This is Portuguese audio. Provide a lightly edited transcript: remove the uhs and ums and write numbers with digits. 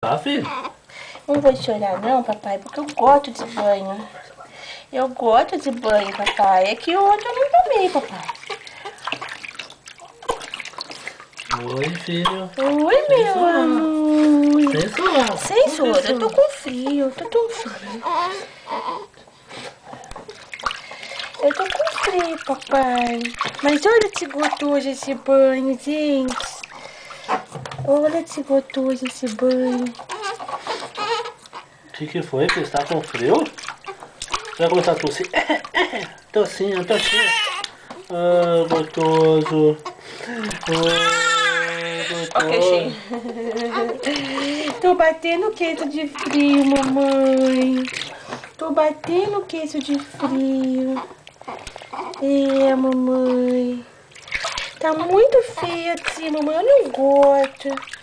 Tá, filho? Não vou chorar não, papai, porque eu gosto de banho. Eu gosto de banho, papai. É que ontem eu não tomei, papai. Oi, filho. Oi, meu amor. Sem suor. Sem soro, eu tô com frio, eu tô com frio. Eu tô com frio, papai. Mas olha que gostoso esse banho, gente. Olha que gostoso esse banho. O que foi, filho? Você tá com frio? Você vai começar a tossir? Tocinho. Ah, gostoso. Ok, tô batendo queijo de frio, mamãe. Tô batendo queijo de frio. É, mamãe. Tá muito feio assim, mamãe. Eu não gosto.